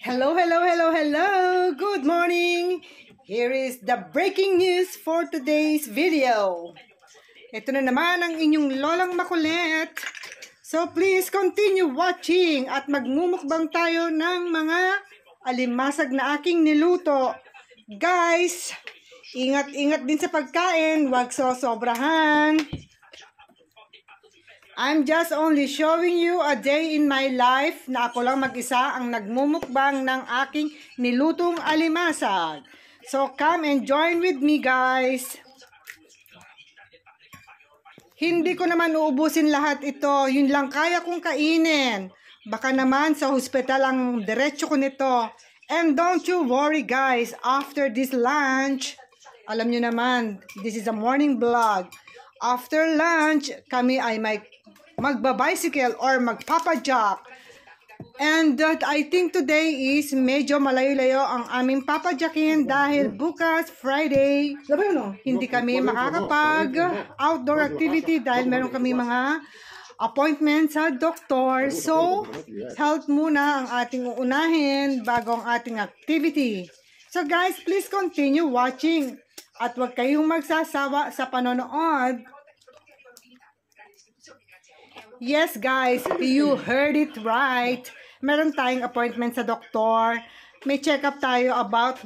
Hello, hello, hello, hello! Good morning! Here is the breaking news for today's video. Ito na naman ang inyong lolang makulit. So please continue watching at magmumukbang tayo ng mga alimasag na aking niluto. Guys, ingat-ingat din sa pagkain, huwag sosobrahan. I'm just only showing you a day in my life na ako lang mag-isa ang nagmumukbang ng aking nilutong alimasag. So come and join with me, guys. Hindi ko naman uubusin lahat ito. Yun lang kaya kong kainin. Baka naman sa hospital ang diretso ko nito. And don't you worry, guys. After this lunch, alam nyo naman, this is a morning vlog. After lunch, kami ay magbabicycle or magpapadyak. And I think today is medyo malayo-layo ang aming papadyakin dahil bukas, Friday, hindi kami makakapag-outdoor activity dahil meron kami mga appointment sa doktor. So, health muna ang ating uunahin bago ang ating activity. So guys, please continue watching at huwag kayong magsasawa sa panonood. Yes guys, you heard it right. Meron tayong appointment sa doktor. May check-up tayo about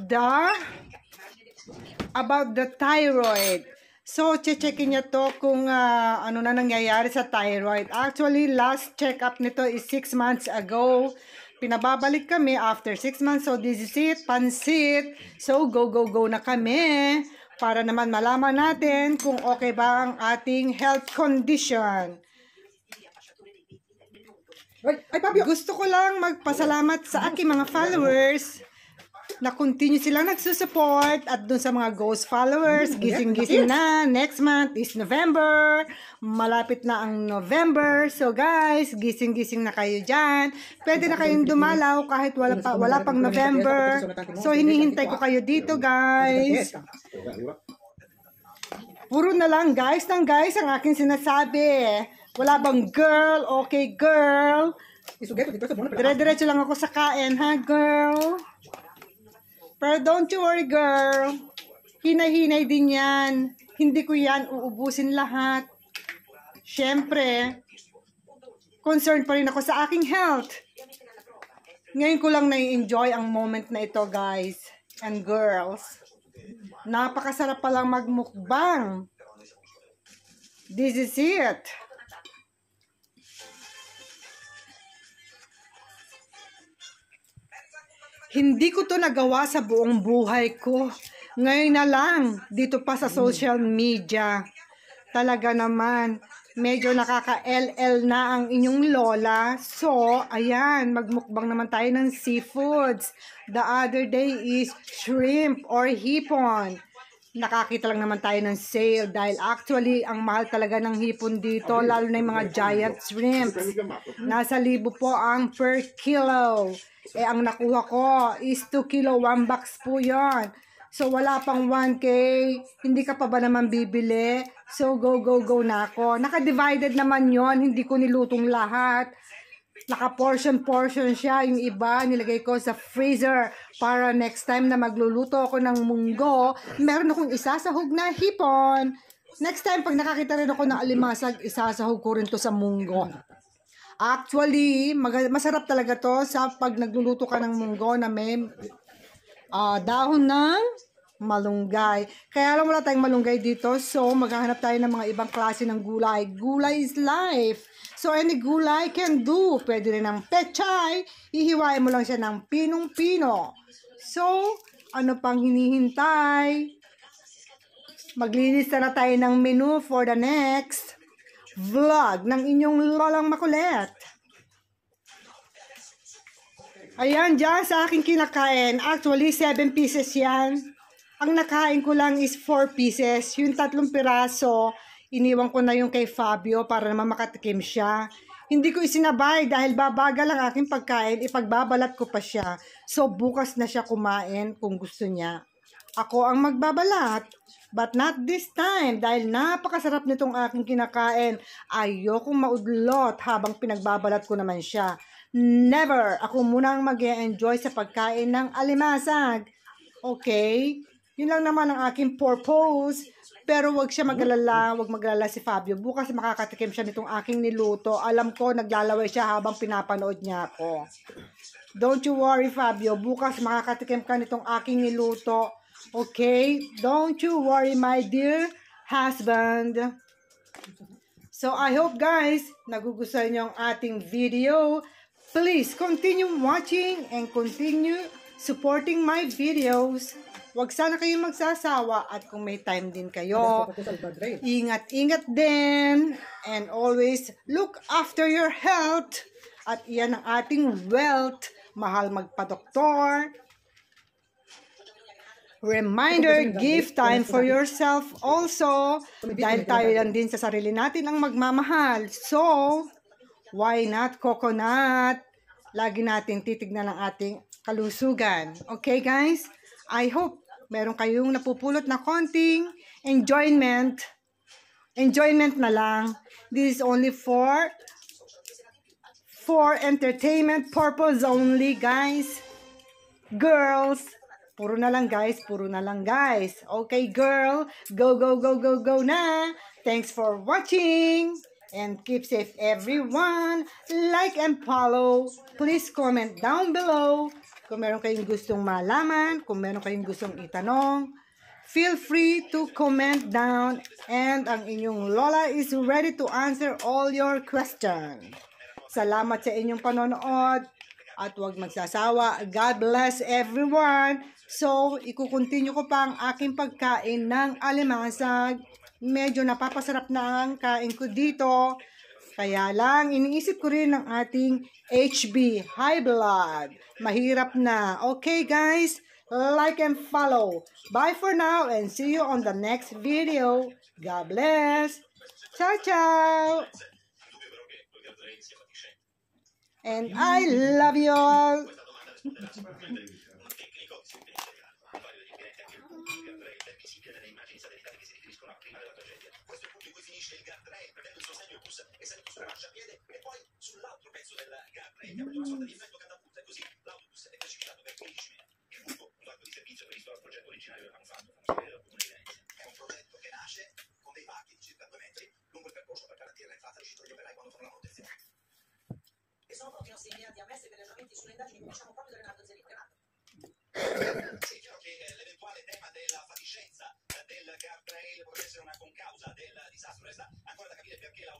the thyroid. So, checkin niya to kung ano na nangyayari sa thyroid. Actually, last check-up nito is 6 months ago. Pinababalik kami after 6 months. So, this is it, pansit. So, go na kami para naman malaman natin kung okay ba ang ating health condition. Gusto ko lang magpasalamat sa aking mga followers na continue silang nagsusupport at dun sa mga ghost followers, gising-gising na. Next month is November. Malapit na ang November. So guys, gising-gising na kayo dyan. Pwede na kayong dumalaw kahit wala pang November. So hinihintay ko kayo dito guys. Puro na lang guys ang aking sinasabi. Wala bang girl? Okay, girl. Dire-diretso lang ako sa kain, ha, girl? Pero don't you worry, girl. Hinay-hinay din yan. Hindi ko yan uubusin lahat. Siyempre, concerned pa rin ako sa aking health. Ngayon ko lang na-enjoy ang moment na ito, guys and girls. Napakasarap palang magmukbang. This is it. Hindi ko to nagawa sa buong buhay ko. Ngayon na lang, dito pa sa social media. Talaga naman, medyo nakaka-LL na ang inyong lola. So, ayan, magmukbang naman tayo ng seafoods. The other day is shrimp or hipon. Nakakita lang naman tayo ng sale dahil actually, ang mahal talaga ng hipon dito, lalo na yung mga giant shrimps. Nasa 1,000 po ang per kilo. Eh, ang nakuha ko is 2 kilo, 1 box po yon. So, wala pang 1K. Hindi ka pa ba naman bibili? So, go na ako. Naka-divided naman yon. Hindi ko nilutong lahat. Naka-portion siya. Yung iba, nilagay ko sa freezer para next time na magluluto ako ng munggo, meron akong isasahog na hipon. Next time, pag nakakita rin ako ng alimasag, isasahog ko rin to sa munggo. Actually, masarap talaga to sa pag nagluluto ka ng munggo na may dahon ng malunggay. Kaya lang wala tayong malunggay dito, so maghahanap tayo ng mga ibang klase ng gulay. Gulay is life. So any gulay can do. Pwede rin ng pechay. Ihiwain mo lang siya ng pinong-pino. So, ano pang hinihintay? Maglilista na tayo ng menu for the next vlog ng inyong lolang makulit. Ayan, dyan sa aking kinakain. Actually, 7 pieces yan. Ang nakain ko lang is 4 pieces. Yung 3 piraso, iniwan ko na yung kay Fabio para naman makatikim siya. Hindi ko isinabay dahil babagal ang aking pagkain, ipagbabalat ko pa siya. So, bukas na siya kumain kung gusto niya. Ako ang magbabalat. But not this time dahil napakasarap nitong aking kinakain. Ayokong maudlot habang pinagbabalat ko naman siya. Never. Ako muna ang mag-enjoy sa pagkain ng alimasag. Okay? Yun lang naman ang aking purpose. Pero wag siya mag-alala, wag mag-alala si Fabio. Bukas makakatikim siya nitong aking niluto. Alam ko, naglalaway siya habang pinapanood niya ako. Don't you worry, Fabio. Bukas makakatikim ka nitong aking niluto. Okay? Don't you worry, my dear husband. So, I hope guys, nagugustuhan niyo ang ating video. Please, continue watching and continue supporting my videos. Huwag sana kayong magsasawa at kung may time din kayo, ingat-ingat din and always look after your health. At iyan ang ating wealth. Mahal magpa-doktor. Reminder, give time for yourself also. Dahil tayo lang din sa sarili natin ang magmamahal. So, why not coconut? Lagi natin titignan ang ating kalusugan. Okay guys? I hope meron kayong napupulot na konting enjoyment. Enjoyment na lang. This is only for entertainment purpose only, guys. Girls, puro na lang guys, puro na lang guys. Okay, girl, go, go, go, go, go na. Thanks for watching. And keep safe everyone. Like and follow. Please comment down below kung meron kayong gustong malaman, kung meron kayong gustong itanong. Feel free to comment down and ang inyong Lola is ready to answer all your questions. Salamat sa inyong panonood at huwag magsasawa. God bless everyone. So, ikukontinue ko pa ang aking pagkain ng alimasag. Medyo napapasarap na ang kain ko dito. Kaya lang, iniisip ko rin ang ating HB, high blood. Mahirap na. Okay guys, like and follow. Bye for now and see you on the next video. God bless. Ciao, ciao. And I love you all. Questo è il punto in cui finisce il guardrail, prendendo il sostegno bus e salendo sul marciapiede e poi sull'altro pezzo del guardrail che aveva una sorta di effetto catapulta e così l'autobus è precipitato per 15 metri. Il punto, un atto di servizio previsto dal progetto originario che avevamo fatto, fammi vedere al comune di Venezia. È un progetto che nasce con dei pacchi di circa 2 metri lungo il percorso per garantire l'entrata riuscito degli operai quando fanno la manutenzione. E sono proprio i nostri inviati ammessi per gli aggiornamenti sulle indagini, cominciamo proprio da Leonardo Zerino. Leonardo. Sì, è chiaro che l'eventuale tema della fatiscenza del guardrail potrebbe essere una concausa del disastro. Resta ancora da capire perché la